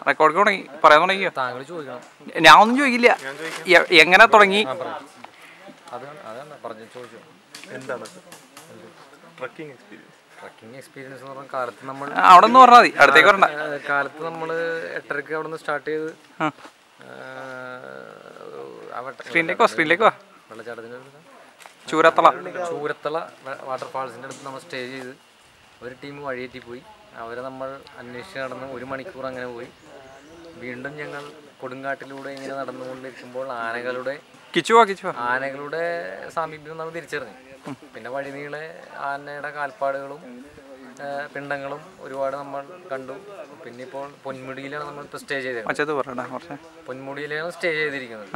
Record തുടങ്ങി പറയാൻ തുടങ്ങിയോ? താങ്കൾ ചോദിക്കണം. ഞാൻ ഒന്നും ചോദിക്കില്ല. എങ്ങനെ തുടങ്ങി? എന്താണ് ട്രക്കിംഗ് എക്സ്പീരിയൻസ് എന്ന് പറഞ്ഞാൽ കാലത്ത് നമ്മൾ അവിടെ നിന്ന് പറഞ്ഞാൽ മതി, അടുത്തേക്ക് പറഞ്ഞ കാലത്ത് നമ്മൾ 8:30 അവിടെ നിന്ന് സ്റ്റാർട്ട് ചെയ്ത് സ്ക്രീനിലേക്ക് വാ. വെള്ളച്ചാട്ടത്തിൻ്റെ ചൂരത്തള വാട്ടർഫാൾസിൻ്റെ അടുത്ത് നമ്മൾ സ്റ്റേ ചെയ്ത് ഒരു ടീം വഴിയേറ്റി പോയി. അവരെ നമ്മൾ അന്വേഷിച്ച് നടന്ന് 1 മണിക്കൂർ അങ്ങനെ പോയി. വീണ്ടും ഞങ്ങൾ കൊടുങ്കാട്ടിലൂടെ ഇങ്ങനെ നടന്നുകൊണ്ടിരിക്കുമ്പോൾ ആനകളുടെ സാമീപ്യം നമ്മൾ തിരിച്ചറിഞ്ഞു. പിന്നെ വഴിനീളെ ആനയുടെ കാൽപ്പാടുകളും പിണ്ടങ്ങളും ഒരുപാട് നമ്മൾ കണ്ടു. പിന്നെ ഇപ്പോൾ പൊന്മുടിയിലാണ് നമ്മൾ ഇപ്പോൾ സ്റ്റേ ചെയ്തത്. പൊന്മുടിയിലാണ് സ്റ്റേ ചെയ്തിരിക്കുന്നത്.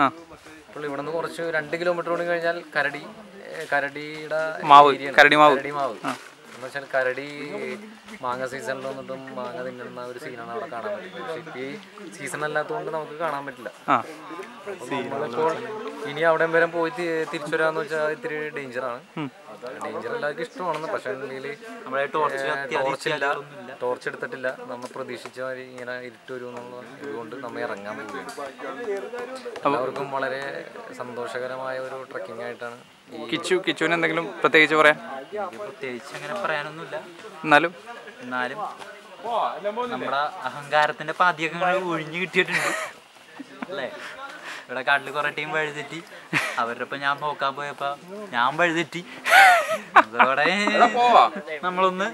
ഇപ്പോൾ ഇവിടെ നിന്ന് കുറച്ച് 2 കിലോമീറ്റർ കൂടി കഴിഞ്ഞാൽ കരടിയുടെ കരടിമാവ് എന്ന് വെച്ചാൽ കരടി മാങ്ങ സീസണിൽ വന്നിട്ടും മാങ്ങ തിന്നുന്ന ഒരു സീനാണ് അവിടെ കാണാൻ പറ്റുന്നത്. പക്ഷെ ഇപ്പോൾ ഈ സീസൺ അല്ലാത്തതുകൊണ്ട് നമുക്ക് കാണാൻ പറ്റില്ല. നമ്മളിപ്പോൾ ഇനി അവിടെ വരെ പോയി തിരിച്ചു വരാന്ന് വെച്ചാൽ ഇത്തിരി ഡേഞ്ചറാണ്. ഡേഞ്ചർ എല്ലാവർക്കും ഇഷ്ടമാണെന്ന്. പക്ഷെ ടോർച്ച് എടുത്തിട്ടില്ല. നമ്മൾ പ്രതീക്ഷിച്ച മാതിരി ഇങ്ങനെ ഇരുട്ട് വരും എന്നുള്ള ഇതുകൊണ്ട് നമ്മൾ ഇറങ്ങാൻ പോവുകയാണ്. എല്ലാവർക്കും വളരെ സന്തോഷകരമായ ഒരു ട്രക്കിംഗ് ആയിട്ടാണ്. കിച്ചുവിന് എന്തെങ്കിലും പ്രത്യേകിച്ച് പറയാൻ? പ്രത്യേകിച്ച് അങ്ങനെ പറയാനൊന്നുമില്ല. എന്നാലും നമ്മുടെ അഹങ്കാരത്തിന്റെ പാതിയൊക്കെ ഒഴിഞ്ഞു കിട്ടിയിട്ടുണ്ട് അല്ലേ? ഇവിടെ കാട്ടിൽ കുറെ ടീം വഴുതെറ്റി. അവരുടെ ഒപ്പം ഞാൻ നോക്കാൻ പോയപ്പോ ഞാൻ വഴുതെറ്റി. അതോടെ നമ്മളൊന്ന്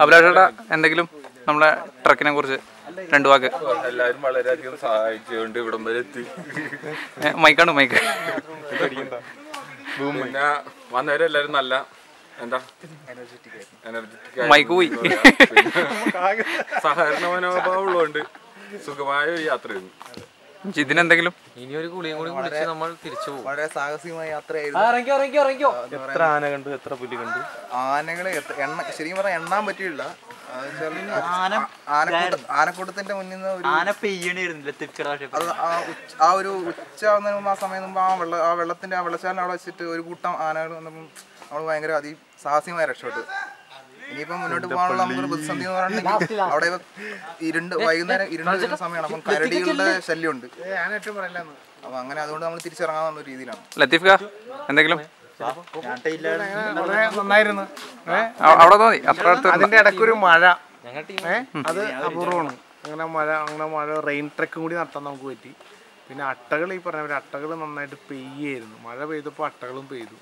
അഭിലാഷേട്ടാ എന്തെങ്കിലും നമ്മളെ ട്രക്കിനെ കുറിച്ച് 2 വാക്ക്? എല്ലാവരും വളരെയധികം സഹായിച്ചുകൊണ്ട് ഇവിടം വരെ എത്തി. മൈക്ക് പിന്നെ വന്നവരെല്ലാരും നല്ല മൈക്ക് പോയി സഹകരണ മനോഭാവം ഉള്ളതുകൊണ്ട് സുഖമായ ഒരു യാത്രയായിരുന്നു. ഇതിനെന്തെങ്കിലും ഇനിയൊരു കുളിയും കൂടി കുടിച്ച് നമ്മൾ തിരിച്ചു പോകും. വളരെ സാഹസികമായ യാത്രയായിരുന്നു. എത്ര ആന കണ്ടു, എത്ര പുലി കണ്ടു? ആനകളെ ശരിക്കും പറഞ്ഞാൽ എണ്ണാൻ പറ്റിയില്ല. ആനക്കൂട്ടത്തിന്റെ മുന്നിൽ നിന്ന് ആ ഒരു ഉച്ച ആ സമയം മുമ്പ് ആ വെള്ളത്തിന്റെ ആ വെള്ളച്ചാലിന് അവിടെ വെച്ചിട്ട് ഒരു കൂട്ടം ആനകൾ വന്നപ്പോൾ നമ്മൾ ഭയങ്കര സാഹസികമായി രക്ഷപ്പെട്ടു. ഇനിയിപ്പം മുന്നോട്ട് പോകാനുള്ള നമുക്കൊരു പ്രതിസന്ധി എന്ന് പറഞ്ഞിട്ടുണ്ടെങ്കിൽ അവിടെ വൈകുന്നേരം ഇരുണ്ട സമയമാണ്. അപ്പം കരടികളുടെ ശല്യമുണ്ട്. അപ്പൊ അങ്ങനെ അതുകൊണ്ട് നമ്മൾ തിരിച്ചിറങ്ങാന്നുള്ള രീതിയിലാണ്. ലത്തീഫ് ഖാ എന്തെങ്കിലും? വളരെ നന്നായിരുന്നു. അതിന്റെ ഇടയ്ക്കൊരു മഴ, അത് അപൂർവമാണ്. അങ്ങനെ മഴ റെയിൻ ട്രെക്കും കൂടി നടത്താൻ നമുക്ക് പറ്റി. പിന്നെ അട്ടകൾ, ഈ പറഞ്ഞ അട്ടകൾ നന്നായിട്ട് പെയ്യായിരുന്നു. മഴ പെയ്തപ്പോൾ അട്ടകളും പെയ്തു.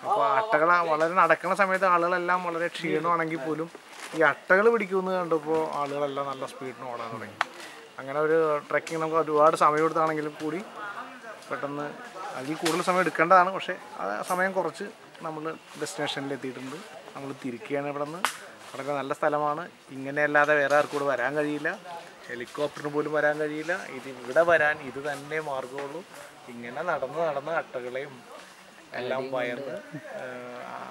അപ്പോൾ അട്ടകൾ വളരെ നടക്കുന്ന സമയത്ത് ആളുകളെല്ലാം വളരെ ക്ഷീണമാണെങ്കിൽ പോലും ഈ അട്ടകൾ പിടിക്കുമെന്ന് കണ്ടപ്പോൾ ആളുകളെല്ലാം നല്ല സ്പീഡിന് ഓടാൻ തുടങ്ങി. അങ്ങനെ ഒരു ട്രെക്കിങ് നമുക്ക് ഒരുപാട് സമയം എടുത്താണെങ്കിലും കൂടി പെട്ടെന്ന് അതിൽ കൂടുതൽ സമയം എടുക്കേണ്ടതാണ്. പക്ഷേ ആ സമയം കുറച്ച് നമ്മൾ ഡെസ്റ്റിനേഷനിൽ എത്തിയിട്ടുണ്ട്. നമ്മൾ തിരിക്കുകയാണ് ഇവിടെ നിന്ന്. വളരെ നല്ല സ്ഥലമാണ്. ഇങ്ങനെയല്ലാതെ വേറെ ആർക്കും കൂടെ വരാൻ കഴിയില്ല. ഹെലികോപ്റ്ററിന് പോലും വരാൻ കഴിയില്ല. ഇവിടെ വരാൻ ഇത് തന്നെ മാർഗമുള്ളൂ. ഇങ്ങനെ നടന്ന് അട്ടകളെയും എല്ലാം ഭയന്ന്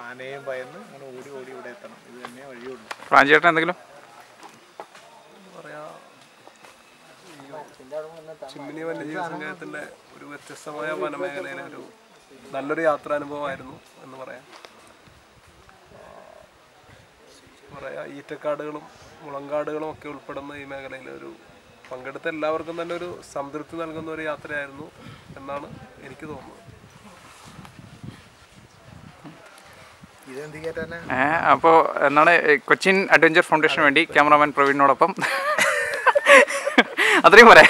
ആനയും ഭയന്ന് അങ്ങനെ ഓടി ഇവിടെ എത്തണം. ഇത് തന്നെ വഴിയുള്ളൂ. പ്രാഞ്ചേട്ടൻ എന്തെങ്കിലും പറയാ? ചിമ്മിനി വന്യജീവി സങ്കേതത്തിന്റെ ഒരു വ്യത്യസ്തമായ വനമേഖലയിലെ ഒരു നല്ലൊരു യാത്രാനുഭവമായിരുന്നു എന്ന് പറയാം. ഈറ്റക്കാടുകളും മുളങ്കാടുകളും ഒക്കെ ഉൾപ്പെടുന്ന ഈ മേഖലയിൽ ഒരു പങ്കെടുത്ത എല്ലാവർക്കും തന്നെ ഒരു സംതൃപ്തി നൽകുന്ന ഒരു യാത്രയായിരുന്നു എന്നാണ് എനിക്ക് തോന്നുന്നത്. അപ്പോൾ എന്നാണ് കൊച്ചിൻ അഡ്വഞ്ചർ ഫൗണ്ടേഷന് വേണ്ടി ക്യാമറാമാൻ പ്രവീണിനോടൊപ്പം അത്രയും പറയാം.